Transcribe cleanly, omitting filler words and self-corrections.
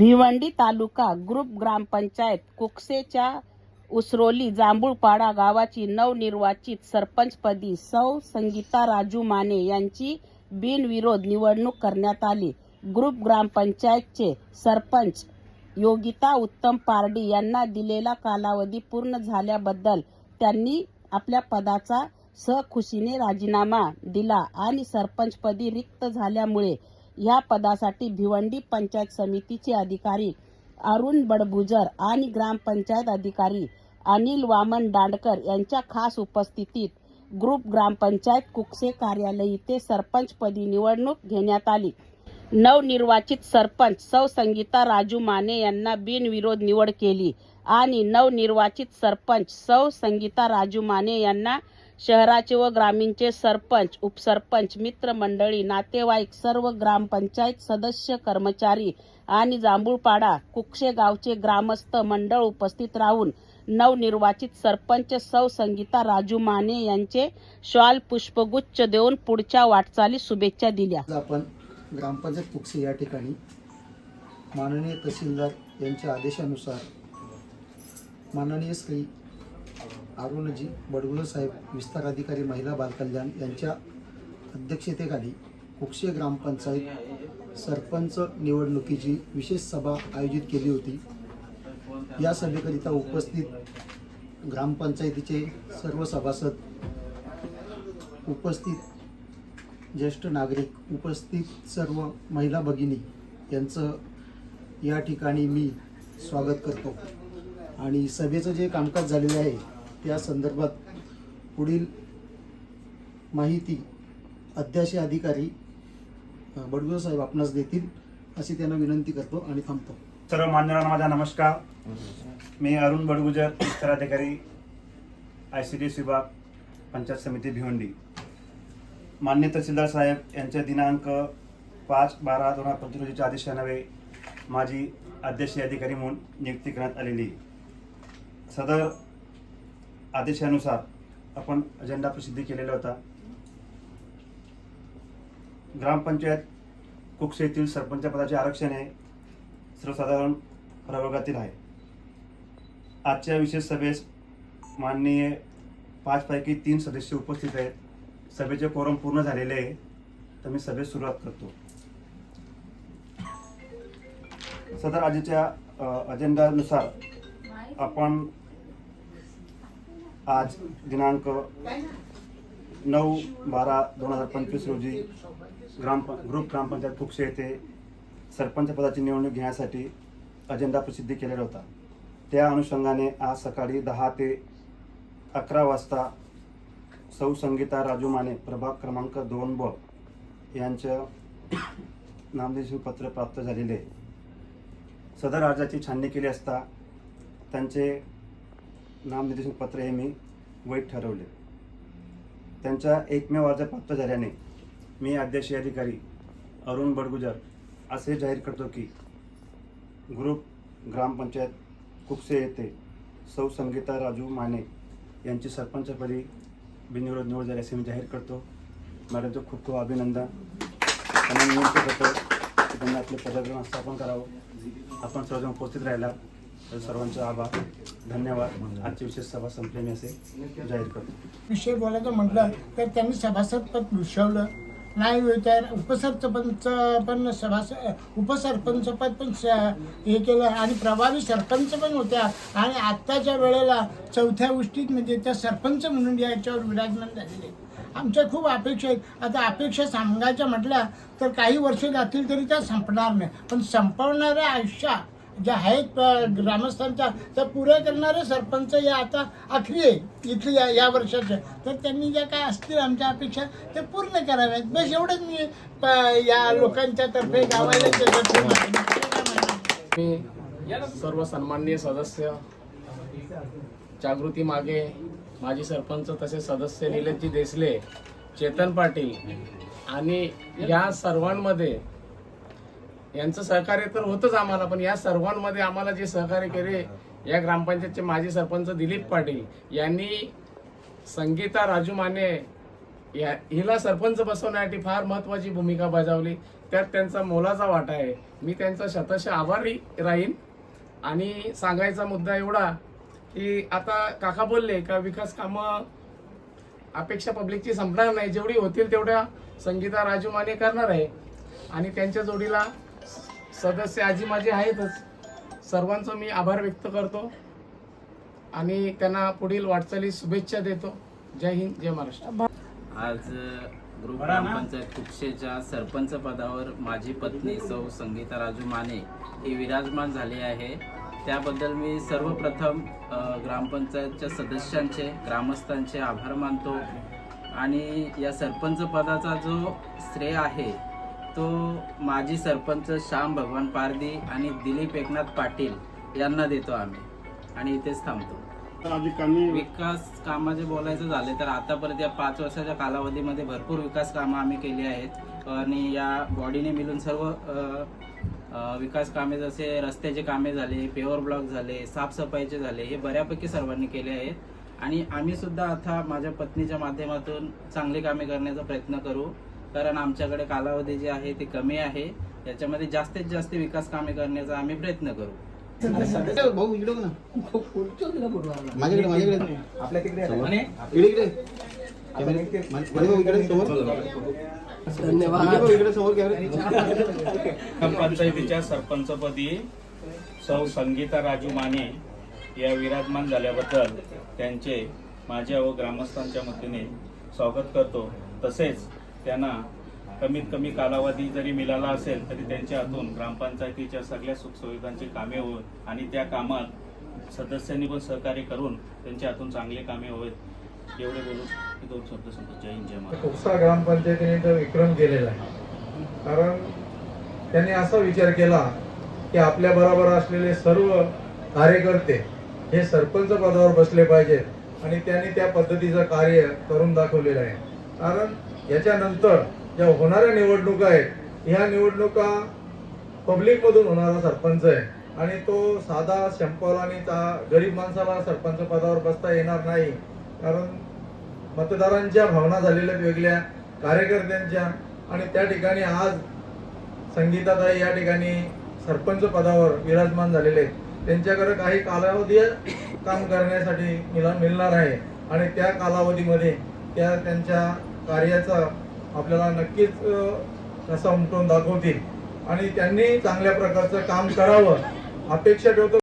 भिवंडी तालुका group ग्रामपंचायत कुकसेच्या उसरोली जांभूळपाडा गावाची नवनिर्वाचित सरपंचपदी सौ संगीता राजू माने यांची बिनविरोध निवडणूक करण्यात आली। ग्रुप ग्रामपंचायतचे सरपंच योगिता उत्तम पारडी यांना दिलेला कालावधी पूर्ण झाल्याबद्दल त्यांनी आपल्या पदाचा सहखुशीने राजीनामा दिला आणि सरपंचपदी रिक्त झाल्यामुळे या पदासाठी भिवंडी पंचायत समितीचे अधिकारी अरुण बडगुजर आणि ग्रामपंचायत अधिकारी अनिल वामन दांडकर यांच्या खास उपस्थितीत ग्रुप ग्रामपंचायत कुकसे कार्यालय येथे सरपंचपदी निवडणूक घेण्यात आली। नवनिर्वाचित सरपंच सौ संगीता राजू माने यांना बिनविरोध निवड केली आणि नवनिर्वाचित सरपंच सौ संगीता राजू माने यांना शहराचे व ग्रामीणचे सरपंच, उपसरपंच, मित्रमंडळी, नातेवाईक, सर्व ग्रामपंचायत सदस्य, कर्मचारी आणि जांभूळपाडा कुकसे गावचे ग्रामस्थ मंडळ उपस्थित राहून नवनिर्वाचित सरपंच सौ संगीता राजू माने यांचे शॉल पुष्पगुच्छ देऊन पुढच्या वाटचालीस शुभेच्छा दिल्या। आपण ग्रामपंचायत कुकसे या ठिकाणी माननीय तहसीलदार यांच्या आदेशानुसार माननीय श्री अरुणजी बडगुजर साहेब विस्तार अधिकारी महिला बालकल्याण यांच्या अध्यक्षतेखाली कुकसे ग्रामपंचायत सरपंच निवडणुकीची विशेष सभा आयोजित केली होती। या सभेकरिता उपस्थित ग्रामपंचायतीचे सर्व सभासद, उपस्थित ज्येष्ठ नागरिक, उपस्थित सर्व महिला भगिनी यांचं या ठिकाणी मी स्वागत करतो आणि सभेचं जे कामकाज झालेलं आहे त्या संदर्भात पुढील माहिती अध्यक्ष अधिकारी बडगुजर साहेब आपणास देतील अशी त्यांना विनंती करतो आणि थांबतो। सर्व मान्यवरांना माझा नमस्कार। मी अरुण बडगुजर, विस्तार अधिकारी ICDS विभाग, पंचायत समिती भिवंडी। माननीय तहसीलदार साहेब यांच्या दिनांक 5/12/2025 रोजीच्या आदेशान्वये माझी अध्यक्षीय अधिकारी म्हणून नियुक्ती करण्यात आलेली। सदर आदेशानुसार आपण अजेंडा प्रसिद्ध केलेला होता। ग्रामपंचायत कुकसे येथील सरपंच पदाचे आरक्षण हे सर्वसाधारण प्रवर्गातील आहे। आजच्या विशेष सभेस माननीय 5 पैकी 3 सदस्य उपस्थित आहेत। सभेचे कोरम पूर्ण झालेले आहे, तर मी सभेस सुरुवात करतो। सदर आजच्या अजेंडानुसार आपण आज दिनांक 9/12/2025 रोजी ग्रुप ग्रामपंचायत कुकसे येथे सरपंच पदाची निवडणूक घेण्यासाठी अजेंडा प्रसिद्ध केलेला होता। त्या अनुषंगाने आज सकाळी 10 ते 11 वाजता सौ संगीता राजू माने प्रभाग क्रमांक 2 यांचं नामनिर्देशन पत्र प्राप्त झालेले आहे। सदर अर्जाची छाननी केली असता त्यांचे नामनिर्देशन पत्र हे मी वैध ठरवले। त्यांचा एकमेव अर्ज प्राप्त झाल्याने मी अध्यक्षीय अधिकारी अरुण बडगुजर असे जाहीर करतो की ग्रुप ग्रामपंचायत कुकसे येथे सौ संगीता राजू माने यांची सरपंचपदी बिनविरोध निवड झाली असे मी जाहीर करतो। मॅडमचं खूप खूप अभिनंदन। त्यांना विनंती करतो की त्यांनी आपले पदग्रहण स्थापन करावं। आपण सर्वजण उपस्थित राहिला तर सर्वांचे आभार, धन्यवाद। आजची विशेष सभा संपली मी असे जाहीर करतो। विषय बोलायचं म्हटलं तर त्यांनी सभासद पद भूषवलं नाही, तर उपसरपंच पण उपसरपंच पद पण हे केलं आणि प्रभावी सरपंच पण होत्या आणि आत्ताच्या वेळेला 4थ्या गोष्टीत म्हणजे त्या सरपंच म्हणून याच्यावर विराजमान झालेले। आमच्या खूप अपेक्षा आहेत। आता अपेक्षा सांगायच्या म्हटल्या तर काही वर्ष जातील तरी त्या संपणार नाही, पण संपवणाऱ्या आयुष्या ज्या आहेत ग्रामस्थांच्या त्या पुऱ्या करणारे सरपंच या आता आखरी आहे इथली या वर्षाच्या, तर त्यांनी ज्या काय असतील आमच्या अपेक्षा ते पूर्ण कराव्यात। बस एवढंच मी या लोकांच्या तर्फे गावाला मी सर्व सन्माननीय सदस्य, जागृती मागे, माजी सरपंच तसेच सदस्य निलेशजी देसले, चेतन पाटील आणि या सर्वांमध्ये यांचं सहकार्य तर होतंच आम्हाला, पण या सर्वांमध्ये आम्हाला जे सहकार्य केले या ग्रामपंचायतचे माजी सरपंच दिलीप पाटील यांनी संगीता राजू माने हिला सरपंच बसवण्यासाठी फार महत्वाची भूमिका बजावली. त्यात त्यांचा मोलाचा वाटा आहे. मी त्यांचा शतशः आभारी राहीन. आणि सांगायचा मुद्दा एवढा की आता काका बोलले का विकास कामं अपेक्षा पब्लिकची संपणार नाही, जेवढी होतील तेवढ्या संगीता राजू माने करणार आहे. आणि त्यांच्या जोडीला सदस्य आजी माझे आहेतच. सर्वांचं मी आभार व्यक्त करतो आणि त्यांना पुढील वाटचालीस शुभेच्छा देतो. जय हिंद, जय महाराष्ट्र. आज ग्रुप ग्रामपंचायत कुक्षेच्या सरपंच पदावर माझी पत्नी सौ संगीता राजू माने ही विराजमान झाली आहे. त्याबद्दल मी सर्वप्रथम ग्रामपंचायतच्या सदस्यांचे, ग्रामस्थांचे आभार मानतो. आणि या सरपंच पदाचा जो श्रेय आहे तो माजी सरपंच श्याम भगवान पारदी आणि दिलीप एकनाथ पाटील यांना देतो आम्ही. आणि इथेच थांबतो. विकास कामाचे बोलायचं झाले तर आतापर्यंत या 5 वर्षाच्या कालावधीमध्ये भरपूर विकास कामं आम्ही केली आहेत. आणि या बॉडीने मिळून सर्व विकास कामे जसे रस्त्याचे कामे झाले, पेवर ब्लॉक झाले, साफसफाईचे झाले, हे बऱ्यापैकी सर्वांनी केले आहेत. आणि आम्ही सुद्धा आता माझ्या पत्नीच्या माध्यमातून चांगली कामे करण्याचा प्रयत्न करू, कारण आमच्याकडे कालावधी जे आहे ते कमी आहे. याच्यामध्ये जास्तीत जास्त विकास कामे करण्याचा आम्ही प्रयत्न करू. भाऊ इकडे ना, माझ्याकडे आपल्या तिकडे इकडे ग्रामपंचायतीच्या सरपंचपदी सौ संगीता राजू माने या विराजमान झाल्याबद्दल त्यांचे माझ्या व ग्रामस्थांच्या वतीने स्वागत करतो. तसेच त्यांना कमीत कमी कालावधी जरी मिळाला असेल तरी त्यांच्या हातून ग्रामपंचायतीच्या सगळ्या सुखसुविधांची कामे होत आणि त्या कामात सदस्यांनी पण सहकार्य करून त्यांच्या हातून चांगले कामे होत. एवढे बोलून मी 2 शब्द सांगतो. जय हिंद, जय महाराष्ट्र. कुकसा ग्रामपंचायतीने तो विक्रम केलेला आहे. कारण त्यांनी असा विचार केला की आपल्या बरोबर असलेले सर्व कार्यकर्ते हे सरपंच पदावर बसले पाहिजेत आणि त्यांनी त्या पद्धतीचं कार्य करून दाखवलेलं आहे. कारण याच्यानंतर ज्या होणाऱ्या निवडणुका आहेत ह्या निवडणुका पब्लिक मधून होणारा सरपंच आहे आणि तो साधा सिंपल आणि गरीब माणसाला सरपंच पदावर बसता येणार नाही. कारण मतदारांच्या भावना झालेल्या वेगळ्या, कार्यकर्त्यांच्या, आणि त्या ठिकाणी आज संगीताताई या ठिकाणी सरपंच पदावर विराजमान झालेले आहेत. त्यांच्याकडे काही कालावधी काम करण्यासाठी मिळणार आहे आणि त्या कालावधीमध्ये त्या त्यांच्या कार्याचा आपल्याला नक्कीच कसा उमटून दाखवतील आणि त्यांनी चांगल्या प्रकारचं काम करावं अपेक्षा ठेवतो.